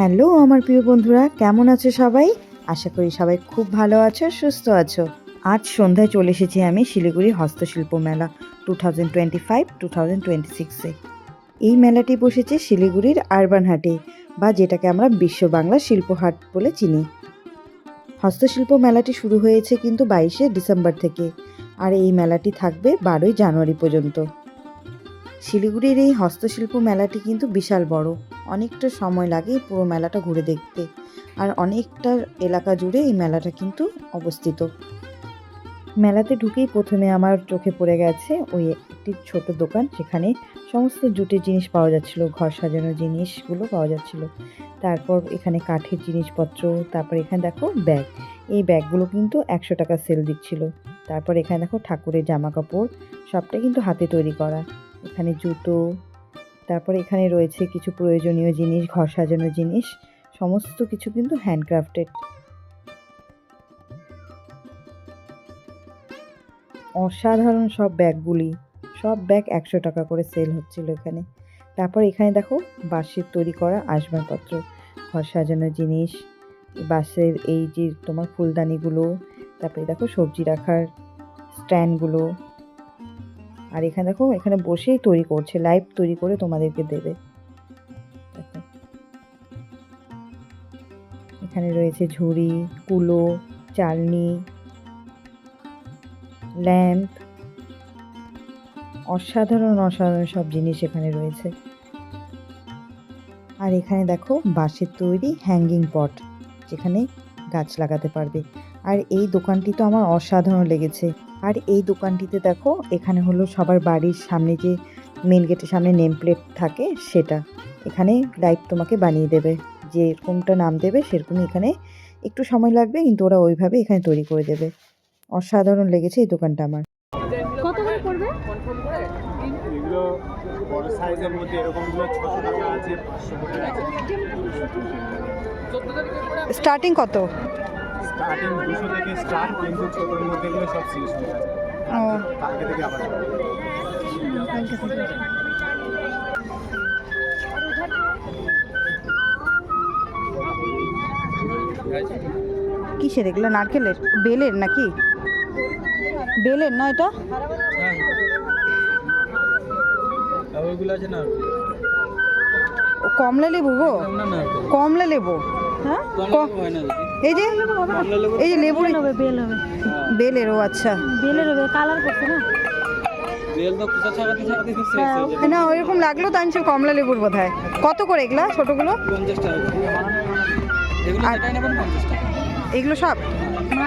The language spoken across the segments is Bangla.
হ্যালো আমার প্রিয় বন্ধুরা, কেমন আছো সবাই? আশা করি সবাই খুব ভালো আছো, সুস্থ আছো। আজ সন্ধ্যায় চলে এসেছি আমি শিলিগুড়ি হস্তশিল্প মেলা 2025-2026-এ। এই মেলাটি বসেছে শিলিগুড়ির আরবান হাটে, বা যেটাকে আমরা বিশ্ব বাংলা শিল্প হাট বলে চিনি। হস্তশিল্প মেলাটি শুরু হয়েছে কিন্তু 22শে ডিসেম্বর থেকে, আর এই মেলাটি থাকবে 12ই জানুয়ারি পর্যন্ত। শিলিগুড়ির এই হস্তশিল্প মেলাটি কিন্তু বিশাল বড়, অনেকটা সময় লাগে পুরো মেলাটা ঘুরে দেখতে, আর অনেকটা এলাকা জুড়ে এই মেলাটা কিন্তু অবস্থিত। মেলাতে ঢুকেই প্রথমে আমার চোখে পড়ে গেছে ওই একটি ছোট দোকান, যেখানে সমস্ত জুটের জিনিস পাওয়া যাচ্ছিল, ঘর সাজানোর জিনিসগুলো পাওয়া যাচ্ছিল। তারপর এখানে কাঠের জিনিসপত্র, তারপর এখানে দেখো ব্যাগ, এই ব্যাগগুলো কিন্তু 100 টাকা সেল দিচ্ছিল। তারপর এখানে দেখো ঠাকুরের জামা কাপড়, সবটাই কিন্তু হাতে তৈরি করা। এখানে জুতো, তারপরে এখানে রয়েছে কিছু প্রয়োজনীয় জিনিস, ঘর সাজানোর জিনিস, সমস্ত কিছু কিন্তু হ্যান্ডক্রাফটেড। অসাধারণ সব ব্যাগগুলি, সব ব্যাগ 100 টাকা করে সেল হচ্ছিল এখানে। তারপর এখানে দেখো বাঁশের তৈরি করা আসবাবপত্র, ঘর সাজানোর জিনিস, বাঁশের এই যে তোমার ফুলদানিগুলো, তারপরে দেখো সবজি রাখার স্ট্যান্ডগুলো। আর এখানে দেখো এখানে বসেই তৈরি করছে, লাইভ তৈরি করে তোমাদেরকে দেবে। দেখো এখানে রয়েছে ঝুড়ি, কুলো, চালনি, ল্যাম্প, অসাধারণ অসাধারণ সব জিনিস এখানে রয়েছে। আর এখানে দেখো বাঁশের তৈরি হ্যাঙ্গিং পট, যেখানে গাছ লাগাতে পারবে। আর এই দোকানটি তো আমার অসাধারণ লেগেছে। আর এই দোকানটিতে দেখো এখানে হলো সবার বাড়ির সামনে যে মেন গেটের সামনে নেম প্লেট থাকে, সেটা এখানে লাইভ তোমাকে বানিয়ে দেবে, যেরকমটা নাম দেবে সেরকমই। এখানে একটু সময় লাগবে, কিন্তু ওরা ওইভাবে এখানে তৈরি করে দেবে। অসাধারণ লেগেছে এই দোকানটা আমার। কত করে পড়বে? এগুলো বড় সাইজের মধ্যে এরকমগুলো 600 টাকা আছে, 500 টাকা আছে। স্টার্টিং কত? স্টার্টিং 200 থেকে স্টার্ট, কিন্তু ছোটোর মধ্যে এগুলো সব 30 টাকা আছে। ও, কালকে থেকে আবার কিসের এগুলো? নারকেলের, বেলের নাকি? বেলের না এটা? ওইগুলো আছে না, ও কমলা লেবু গো, না না কমলা লেবু। হ্যাঁ হয় না এই যে এই যে লেবু, বেল হবে, বেল হবে, বেলের। ও আচ্ছা, বেলের হবে, কালার করছে না। বেল তো কুচা ছাড়াতে ছাড়াতে খুব শেষ হয়ে যাবে। না ওইরকম লাগলো তো, আনছি কমলা লেবুর বোধ হয়। কত করে এগুলা ছোটগুলো? 50 টাকা এগুলো, আর যেটাই নেবেন 50 টাকা। এগুলো সব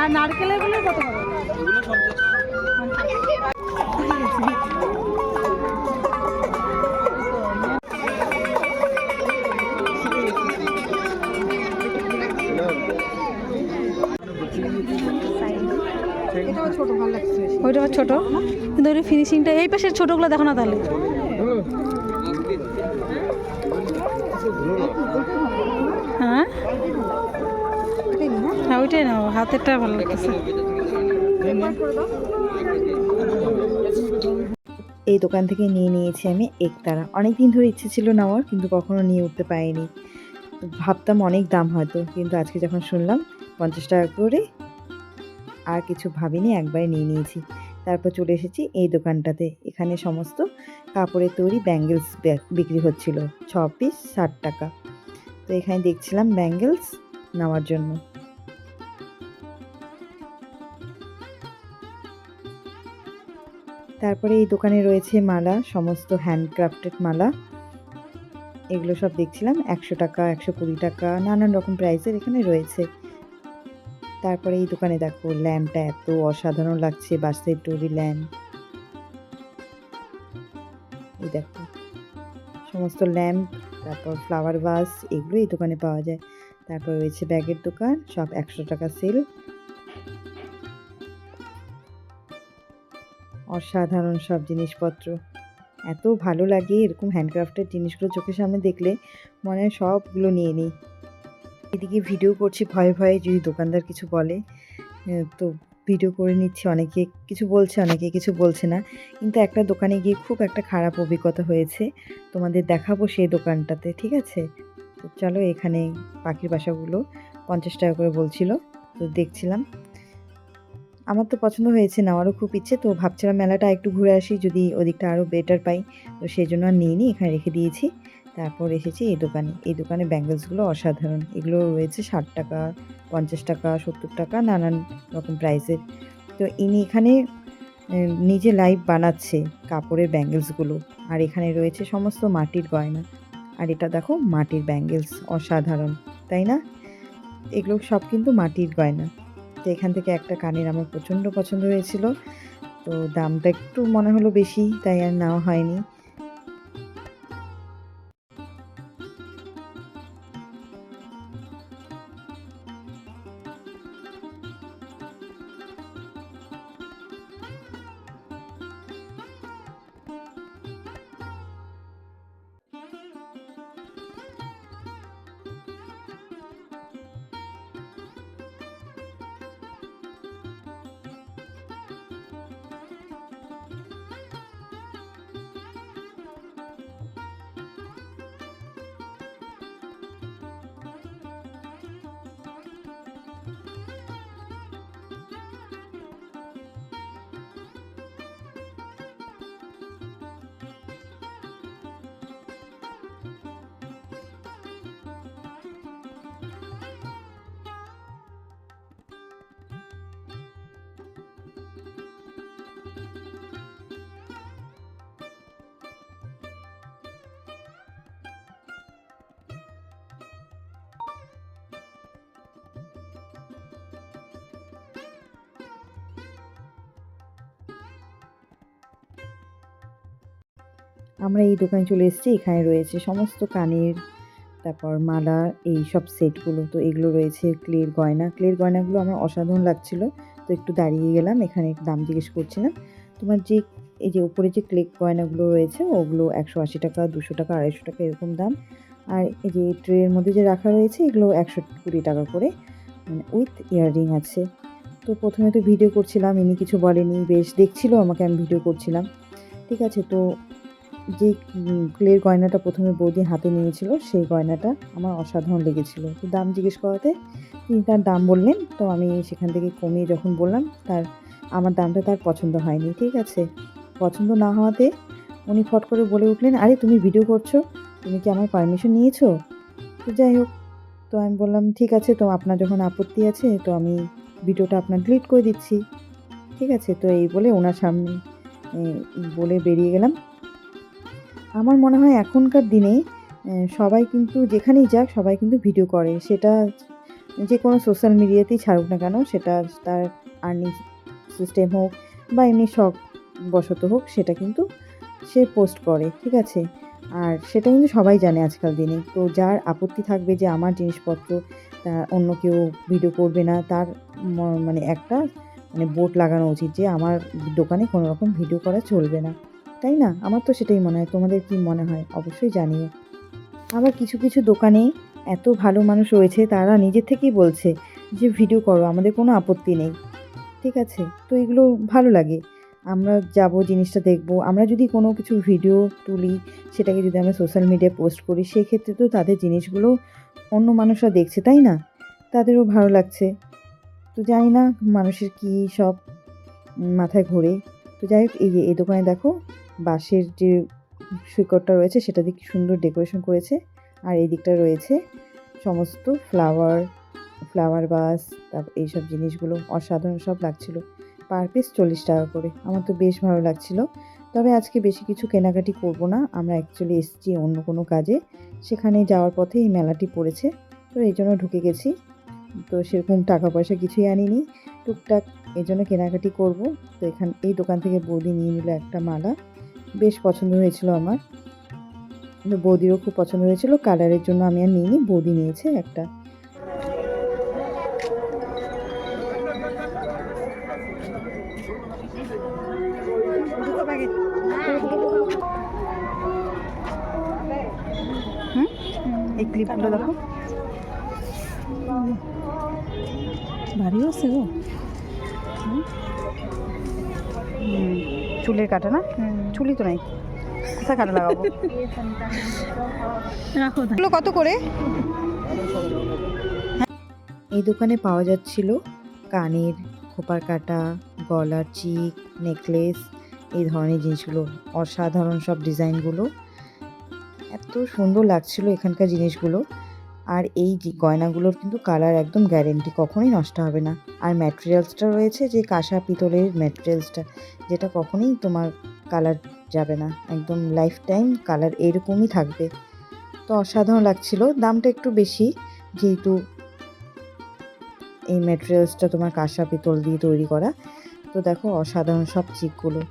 আর নারকেলের গুলো কত হবে? এগুলো 50 এটাও ছোট, ভালো লাগছে। ওইটা আবার ছোট, কিন্তু ওই ফিনিশিংটা এই পাশের ছোটগুলো দেখো না তাহলে। হ্যাঁ হ্যাঁ ওইটাই নাও, হাতেরটা ভালো লাগতেছে। এই দোকান থেকে নিয়ে নিয়েছি আমি একতারা। অনেক দিন ধরে ইচ্ছে ছিল নেওয়ার, কিন্তু কখনো নিয়ে উঠতে পারিনি। ভাবতাম অনেক দাম হয়তো, কিন্তু আজকে যখন শুনলাম 50 টাকা করে, আর কিছু ভাবিনি, একবারে নিয়ে নিয়েছি। তারপর চলে এসেছি এই দোকানটাতে। এখানে সমস্ত কাপড়ের তৈরি ব্যাঙ্গেলস বিক্রি হচ্ছিল, 6 পিস 60 টাকা। তো এখানে দেখছিলাম ব্যাঙ্গেলস নেওয়ার জন্য। তারপরে এই দোকানে রয়েছে মালা, সমস্ত হ্যান্ডক্রাফটেড মালা। এগুলো সব দেখছিলাম 100 টাকা, 120 টাকা, নানান রকম প্রাইসের এখানে রয়েছে। তারপরে এই দোকানে দেখো ল্যাম্পটা এত অসাধারণ লাগছে, বাঁশের তৈরি ল্যাম্প। এই দেখো সমস্ত ল্যাম্প, তারপর ফ্লাওয়ার ভাস, এগুলো এই দোকানে পাওয়া যায়। তারপর রয়েছে ব্যাগের দোকান, সব 100 টাকা সেল। অসাধারণ সব জিনিসপত্র, এত ভালো লাগে এরকম হ্যান্ডক্রাফটের জিনিসগুলো চোখের সামনে দেখলে মনে হয় সবগুলো নিয়ে নিই। এদিকে ভিডিও করছি ভয়ে ভয়ে, যদি দোকানদার কিছু বলে। তো ভিডিও করে নিচ্ছি, অনেকে কিছু বলছে, অনেকে কিছু বলছে না। কিন্তু একটা দোকানে গিয়ে খুব একটা খারাপ অভিজ্ঞতা হয়েছে, তোমাদের দেখাবো সেই দোকানটাতে, ঠিক আছে? তো চলো, এখানে পাখির বাসাগুলো 50 টাকা করে বলছিল, তো দেখছিলাম। আমার তো পছন্দ হয়েছে, নেওয়ারও খুব ইচ্ছে, তো ভাবছিলাম মেলাটা একটু ঘুরে আসি, যদি ওদিকটা আরও বেটার পাই। তো সেই জন্য আর নিইনি, এখানে রেখে দিয়েছি। তারপর এসেছি এই দোকানে ব্যাঙ্গেলসগুলো অসাধারণ। এগুলো রয়েছে 60 টাকা, 50 টাকা, 70 টাকা, নানান রকম প্রাইসের। তো ইনি এখানে নিজে লাইভ বানাচ্ছে কাপড়ের ব্যাঙ্গেলসগুলো। আর এখানে রয়েছে সমস্ত মাটির গয়না। আর এটা দেখো, মাটির ব্যাঙ্গেলস অসাধারণ, তাই না? এগুলো সব কিন্তু মাটির গয়না। তো এখান থেকে একটা কানের আমার প্রচণ্ড পছন্দ হয়েছিল, তো দামটা একটু মনে হলো বেশি, তাই আর নেওয়া হয়নি। আমরা এই দোকানে চলে এসেছি। এখানে রয়েছে সমস্ত কানের, তারপর মালা, এই সব সেটগুলো। তো এগুলো রয়েছে ক্লের গয়না। ক্লের গয়নাগুলো আমার অসাধারণ লাগছিল, তো একটু দাঁড়িয়ে গেলাম, এখানে দাম জিজ্ঞেস করছিলাম। তোমার যে এই যে উপরে যে ক্লে গয়নাগুলো রয়েছে, ওগুলো 180 টাকা, 200 টাকা, 250 টাকা এরকম দাম। আর এই যে ট্রের মধ্যে যে রাখা রয়েছে, এগুলো 120 টাকা করে, মানে উইথ ইয়াররিং আছে। তো প্রথমে তো ভিডিও করছিলাম, ইনি কিছু বলেনি, বেশ দেখছিল আমাকে, আমি ভিডিও করছিলাম, ঠিক আছে। তো যে ক্লের গয়নাটা প্রথমে বৌদি হাতে নিয়েছিল, সেই গয়নাটা আমার অসাধারণ লেগেছিল। তো দাম জিজ্ঞেস করাতে তিনি তার দাম বললেন, তো আমি সেখান থেকে কমিয়ে যখন বললাম, আমার দামটা তার পছন্দ হয়নি, ঠিক আছে। পছন্দ না হওয়াতে উনি ফট করে বলে উঠলেন, আরে তুমি ভিডিও করছো, তুমি কি আমার পারমিশন নিয়েছো? তো যাই হোক, তো আমি বললাম, ঠিক আছে, তো আপনার যখন আপত্তি আছে, তো আমি ভিডিওটা আপনার ডিলিট করে দিচ্ছি, ঠিক আছে। তো এই বলে ওনার সামনে বলে বেরিয়ে গেলাম। আমার মনে হয় এখনকার দিনে সবাই কিন্তু যেখানেই যাক, সবাই কিন্তু ভিডিও করে, সেটা যে কোনো সোশ্যাল মিডিয়াতেই ছাড়ুক না কেন, সেটা তার আর্নিং সিস্টেম হোক বা এমনি শখ বশত হোক, সেটা কিন্তু সে পোস্ট করে, ঠিক আছে। আর সেটা কিন্তু সবাই জানে আজকাল দিনে। তো যার আপত্তি থাকবে যে আমার জিনিসপত্র অন্য কেউ ভিডিও করবে না, তার মানে একটা বোর্ড লাগানো উচিত যে আমার দোকানে কোনো রকম ভিডিও করা চলবে না, তাই না? আমার তো সেটাই মনে হয়। তোমাদের কি মনে হয় অবশ্যই জানিও। আবার কিছু কিছু দোকানে এত ভালো মানুষ রয়েছে, তারা নিজের থেকেই বলছে যে ভিডিও করো, আমাদের কোনো আপত্তি নেই, ঠিক আছে। তো এগুলো ভালো লাগে। আমরা যাব, জিনিসটা দেখব। আমরা যদি কোনো কিছু ভিডিও তুলি, সেটাকে যদি আমরা সোশ্যাল মিডিয়ায় পোস্ট করি, সেক্ষেত্রে তো তাদের জিনিসগুলো অন্য মানুষরা দেখছে, তাই না? তাদেরও ভালো লাগছে। তো জানি না মানুষের কী সব মাথায় ঘোরে। তো যাই হোক, এই যে এই দোকানে দেখো, বাঁশের যে সৈকতটা রয়েছে, সেটা দিয়ে কি সুন্দর ডেকোরেশন করেছে। আর এই দিকটা রয়েছে সমস্ত ফ্লাওয়ার ভাস, তারপর এইসব জিনিসগুলো অসাধারণ সব লাগছিল। পার পিস 40 টাকা করে। আমার তো বেশ ভালো লাগছিল। তবে আজকে বেশি কিছু কেনাকাটি করব না, আমরা অ্যাকচুয়ালি এসেছি অন্য কোনো কাজে। সেখানে যাওয়ার পথে এই মেলাটি পড়েছে, তো এই জন্য ঢুকে গেছি। তো সেরকম টাকা পয়সা কিছুই আনিনি, টুকটাক এই জন্য কেনাকাটি করব। তো এই দোকান থেকে বৌদি নিয়ে নিল একটা মালা, বেশ পছন্দ হয়েছিল আমার। কিন্তু বৌদিরও খুব পছন্দ হয়েছিল, কালারের জন্য আমি আর নিইনি, বৌদি নিয়েছে একটা। এই ক্লিপগুলো দেখো, ভারী আছে গো। চুলের কাটা না, চুলি তো নাই। আচ্ছা কানে লাগাবো। রাখো তাই। এগুলো কত করে? এই দোকানে পাওয়া যাচ্ছিল কানের খোপার কাটা, গলার চিক, নেকলেস, এই ধরনের জিনিসগুলো। অসাধারণ সব ডিজাইনগুলো, এত সুন্দর লাগছিল এখানকার জিনিসগুলো। আর এই যে গয়নাগুলোর কিন্তু কালার একদম গ্যারেন্টি, কখনোই নষ্ট হবে না। আর ম্যাটেরিয়ালসটা রয়েছে যে কাঁসা পিতলের ম্যাটেরিয়ালসটা, যেটা কখনোই তোমার কালার যাবে না, একদম লাইফ টাইম কালার এরকমই থাকবে। তো অসাধারণ লাগছিল। দামটা একটু বেশি, যেহেতু এই ম্যাটেরিয়ালসটা তোমার কাঁসা পিতল দিয়ে তৈরি করা। তো দেখো অসাধারণ সব চিকগুলো।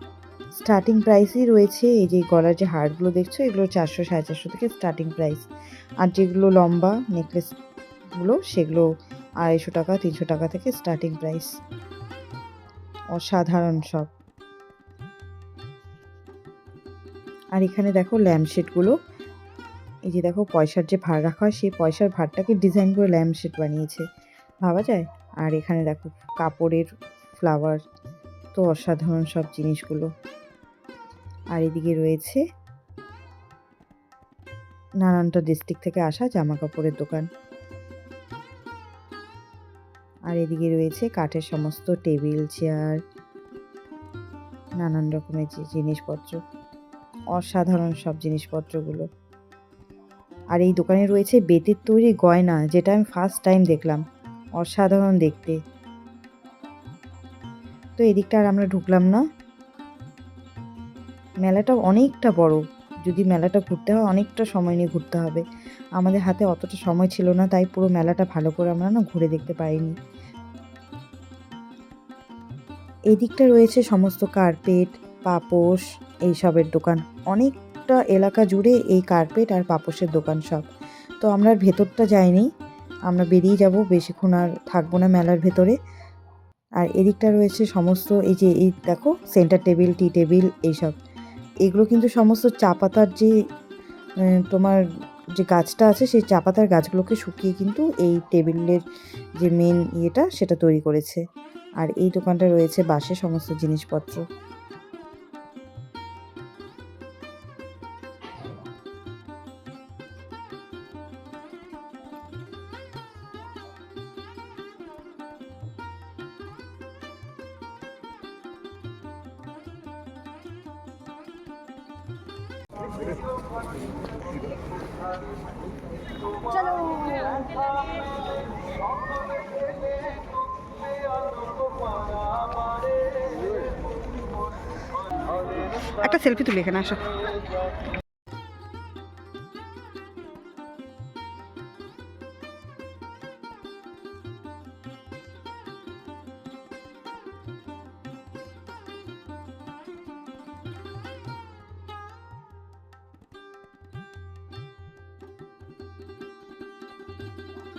স্টার্টিং প্রাইসই রয়েছে, এই যে গলার যে হারগুলো দেখছো এগুলো 400 450 থেকে স্টার্টিং প্রাইস। আর যেগুলো লম্বা নেকলেসগুলো সেগুলো 250 টাকা 300 টাকা থেকে স্টার্টিং প্রাইস। অসাধারণ সব। আর এখানে দেখো ল্যাম্পশেডগুলো, এই যে দেখো পয়সার যে ভার রাখা হয় সেই পয়সার ভারটাকে ডিজাইন করে ল্যাম্পশেড বানিয়েছে, ভাবা যায়। আর এখানে দেখো কাপড়ের ফ্লাওয়ার, তো অসাধারণ সব জিনিসগুলো। আর এদিকে রয়েছে নানানটা ডিস্ট্রিক্ট থেকে আসা জামা কাপড়ের দোকান। আর এদিকে রয়েছে কাঠের সমস্ত টেবিল চেয়ার, নানান রকমের যে জিনিসপত্র, অসাধারণ সব জিনিসপত্রগুলো। আর এই দোকানে রয়েছে বেতের তৈরি গয়না, যেটা আমি ফার্স্ট টাইম দেখলাম, অসাধারণ দেখতে। তো এদিকটা আর আমরা ঢুকলাম না। মেলাটা অনেকটা বড়, যদি মেলাটা ঘুরতে হয় অনেকটা সময় নিয়ে ঘুরতে হবে। আমাদের হাতে অতটা সময় ছিল না, তাই পুরো মেলাটা ভালো করে আমরা না ঘুরে দেখতে পারিনি। এই দিকটা রয়েছে সমস্ত কার্পেট, পাপোশ, এইসবের দোকান। অনেকটা এলাকা জুড়ে এই কার্পেট আর পাপোশের দোকান সব। তো আমরা আর ভেতরটা যাইনি, আমরা বেরিয়ে যাব, বেশিক্ষণ আর থাকবো না মেলার ভেতরে। আর এদিকটা রয়েছে সমস্ত, এই যে এই দেখো সেন্টার টেবিল, টি টেবিল, এইসব। এগুলো কিন্তু সমস্ত চা পাতার যে তোমার যে গাছটা আছে সেই চা পাতার গাছগুলোকে শুকিয়ে কিন্তু এই টেবিলের যে মেন ইয়েটা সেটা তৈরি করেছে। আর এই দোকানটা রয়েছে বাঁশের সমস্ত জিনিসপত্র। একটা সেলফি তুলি এখানে আসো।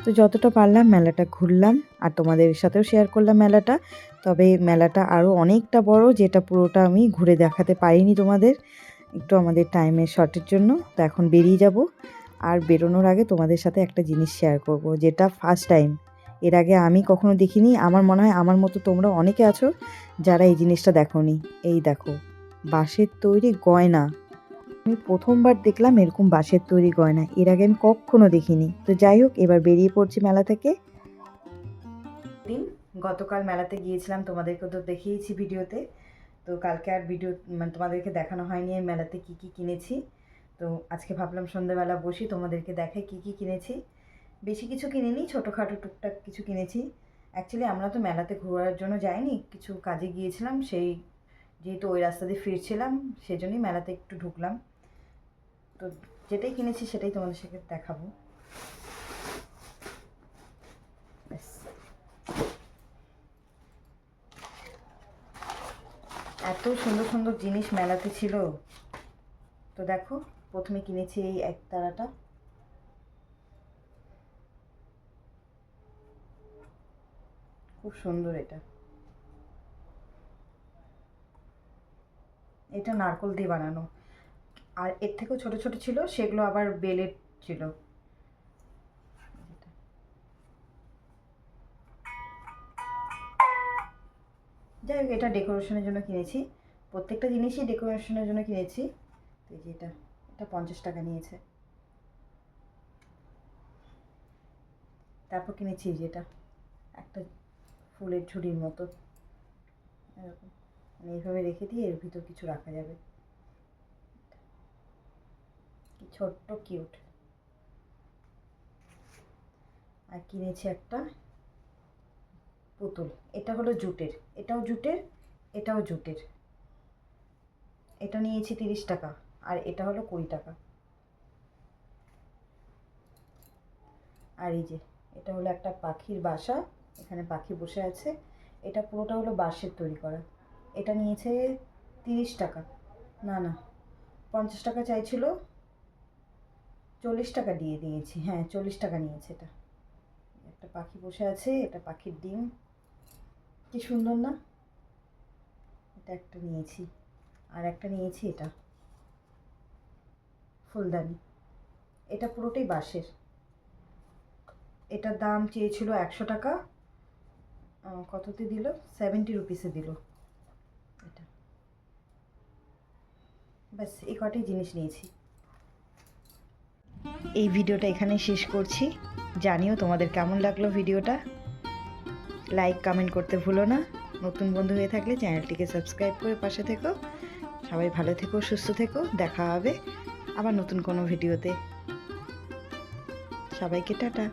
তো যতটা পারলাম মেলাটা ঘুরলাম আর তোমাদের সাথেও শেয়ার করলাম মেলাটা। তবে মেলাটা আরও অনেকটা বড়, যেটা পুরোটা আমি ঘুরে দেখাতে পারিনি তোমাদের, একটু আমাদের টাইমের শর্টের জন্য। তো এখন বেরিয়ে যাব। আর বেরোনোর আগে তোমাদের সাথে একটা জিনিস শেয়ার করব, যেটা ফার্স্ট টাইম, এর আগে আমি কখনো দেখিনি। আমার মনে হয় আমার মতো তোমরা অনেকে আছো যারা এই জিনিসটা দেখোনি। এই দেখো বাঁশের তৈরি গয়না, আমি প্রথমবার দেখলাম এরকম বাঁশের তৈরি গয়না, এর আগে আমি কখনো দেখিনি। তো যাই হোক, এবার বেরিয়ে পড়ছি মেলা থেকে। গতকাল মেলাতে গিয়েছিলাম, তোমাদেরকে তো দেখিয়েছি ভিডিওতে। তো কালকে আর ভিডিও মানে তোমাদেরকে দেখানো হয়নি এই মেলাতে কি কি কিনেছি। তো আজকে ভাবলাম সন্ধ্যাবেলা বসি তোমাদেরকে দেখাই কি কি কিনেছি। বেশি কিছু কিনিনি, ছোটোখাটো টুকটাক কিছু কিনেছি। অ্যাকচুয়ালি আমরা তো মেলাতে ঘোরার জন্য যাইনি, কিছু কাজে গিয়েছিলাম, সেই যেহেতু ওই রাস্তা দিয়ে ফিরছিলাম সেজন্যই মেলাতে একটু ঢুকলাম। তো যেটাই কিনেছি সেটাই তোমাদের সাথে দেখাবো। এত সুন্দর সুন্দর জিনিস মেলাতে ছিল। তো দেখো প্রথমে কিনেছি এই একতারাটা, খুব সুন্দর। এটা নারকোল দিয়ে বানানো, আর এর থেকেও ছোট ছোট ছিল, সেগুলো আবার বেলের ছিল। যাই হোক, এটা ডেকোরেশনের জন্য কিনেছি, প্রত্যেকটা জিনিসই ডেকোরেশনের জন্য কিনেছি। তো এই যে এটা 50 টাকা নিয়েছে। তারপর কিনেছি যেটা একটা ফুলের ঝুড়ির মতো, এরকম মানে এইভাবে রেখে দিয়ে এর ভিতর কিছু রাখা যাবে, কি ছোট্ট কিউট। আর কিনেছি একটা পুতুল, এটা হলো জুটের, এটাও জুটের, এটাও জুটের। এটা নিয়েছি 30 টাকা আর এটা হলো 20 টাকা। আর এই যে এটা হলো একটা পাখির বাসা, এখানে পাখি বসে আছে। এটা পুরোটা হলো বাঁশের তৈরি করা। এটা নিয়েছে 30 টাকা, না 50 টাকা চাইছিল, 40 টাকা দিয়ে দিয়েছি। হ্যাঁ 40 টাকা নিয়েছে। এটা একটা পাখি বসে আছে, এটা পাখির ডিম, কি সুন্দর না। এটা একটা নিয়েছি। আর একটা নিয়েছি এটা ফুলদানি, এটা পুরোটাই বাঁশের। এটার দাম চেয়েছিল 100 টাকা, কততে দিল, 70 রুপিসে দিল এটা। ব্যাস এই কটাই জিনিস নিয়েছি। এই ভিডিওটা এখানে শেষ করছি। জানিও তোমাদের কেমন লাগলো ভিডিওটা। লাইক কমেন্ট করতে ভুলো না। নতুন বন্ধু হয়ে থাকলে চ্যানেলটিকে সাবস্ক্রাইব করে পাশে থেকো। সবাই ভালো থেকো, সুস্থ থেকো। দেখা হবে আবার নতুন কোনো ভিডিওতে। সবাইকে টাটা।